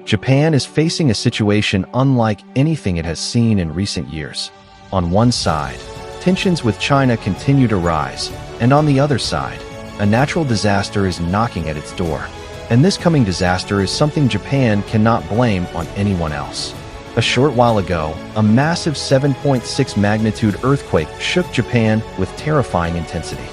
Japan is facing a situation unlike anything it has seen in recent years. On one side, tensions with China continue to rise, and on the other side, a natural disaster is knocking at its door. And this coming disaster is something Japan cannot blame on anyone else. A short while ago, a massive 7.6 magnitude earthquake shook Japan with terrifying intensity.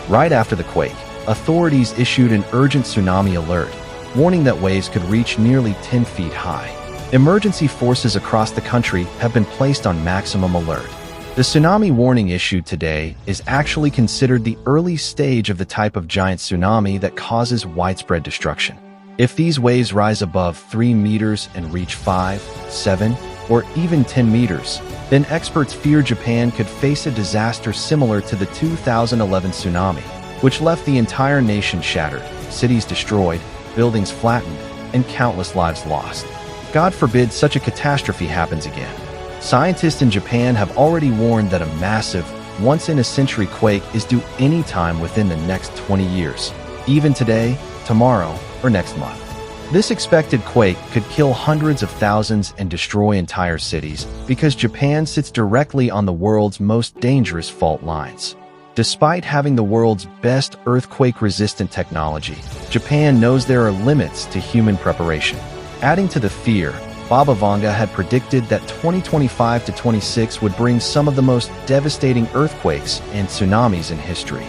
Right after the quake, authorities issued an urgent tsunami alert, warning that waves could reach nearly 10 feet high. Emergency forces across the country have been placed on maximum alert. The tsunami warning issued today is actually considered the early stage of the type of giant tsunami that causes widespread destruction. If these waves rise above 3 meters and reach 5, 7, or even 10 meters, then experts fear Japan could face a disaster similar to the 2011 tsunami, which left the entire nation shattered, cities destroyed, buildings flattened, and countless lives lost. God forbid such a catastrophe happens again. Scientists in Japan have already warned that a massive, once-in-a-century quake is due any time within the next 20 years, even today, tomorrow, or next month. This expected quake could kill hundreds of thousands and destroy entire cities because Japan sits directly on the world's most dangerous fault lines. Despite having the world's best earthquake-resistant technology, Japan knows there are limits to human preparation. Adding to the fear, Baba Vanga had predicted that 2025 to 26 would bring some of the most devastating earthquakes and tsunamis in history,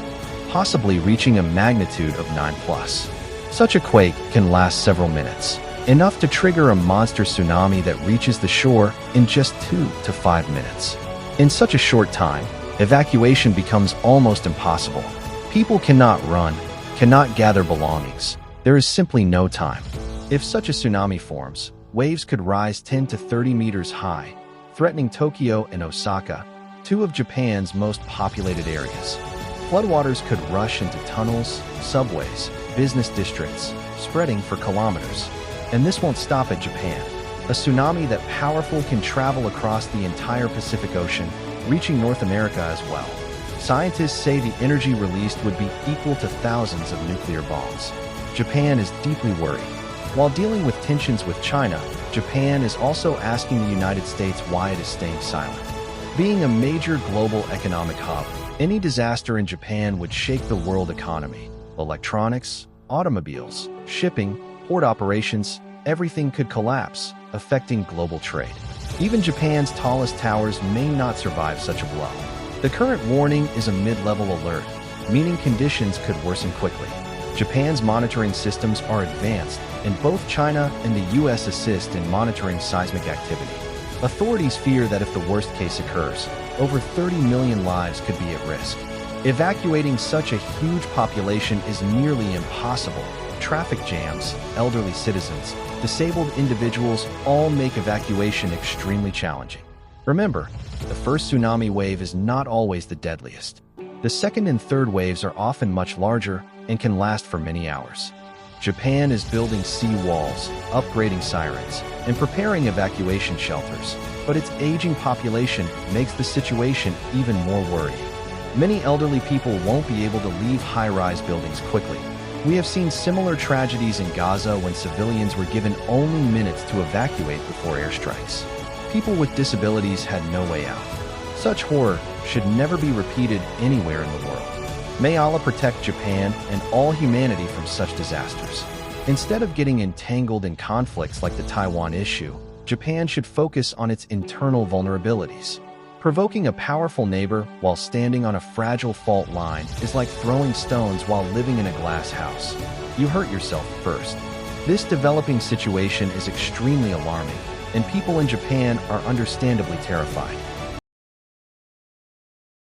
possibly reaching a magnitude of 9+. Such a quake can last several minutes, enough to trigger a monster tsunami that reaches the shore in just 2 to 5 minutes. In such a short time, evacuation becomes almost impossible. People cannot run, cannot gather belongings. There is simply no time. If such a tsunami forms, waves could rise 10 to 30 meters high, threatening Tokyo and Osaka, two of Japan's most populated areas. Floodwaters could rush into tunnels, subways, business districts, spreading for kilometers. And this won't stop at Japan. A tsunami that powerful can travel across the entire Pacific Ocean, reaching North America as well. Scientists say the energy released would be equal to thousands of nuclear bombs. Japan is deeply worried. While dealing with tensions with China, Japan is also asking the United States why it is staying silent. Being a major global economic hub, any disaster in Japan would shake the world economy. Electronics, automobiles, shipping, port operations, everything could collapse, affecting global trade. Even Japan's tallest towers may not survive such a blow. The current warning is a mid-level alert, meaning conditions could worsen quickly. Japan's monitoring systems are advanced, and both China and the U.S. assist in monitoring seismic activity. Authorities fear that if the worst case occurs, over 30 million lives could be at risk. Evacuating such a huge population is nearly impossible. Traffic jams, elderly citizens, disabled individuals all make evacuation extremely challenging. Remember, the first tsunami wave is not always the deadliest. The second and third waves are often much larger and can last for many hours. Japan is building sea walls, upgrading sirens, and preparing evacuation shelters, but its aging population makes the situation even more worrying. Many elderly people won't be able to leave high-rise buildings quickly. We have seen similar tragedies in Gaza when civilians were given only minutes to evacuate before airstrikes. People with disabilities had no way out. Such horror should never be repeated anywhere in the world. May Allah protect Japan and all humanity from such disasters. Instead of getting entangled in conflicts like the Taiwan issue, Japan should focus on its internal vulnerabilities. Provoking a powerful neighbor while standing on a fragile fault line is like throwing stones while living in a glass house. You hurt yourself first. This developing situation is extremely alarming, and people in Japan are understandably terrified.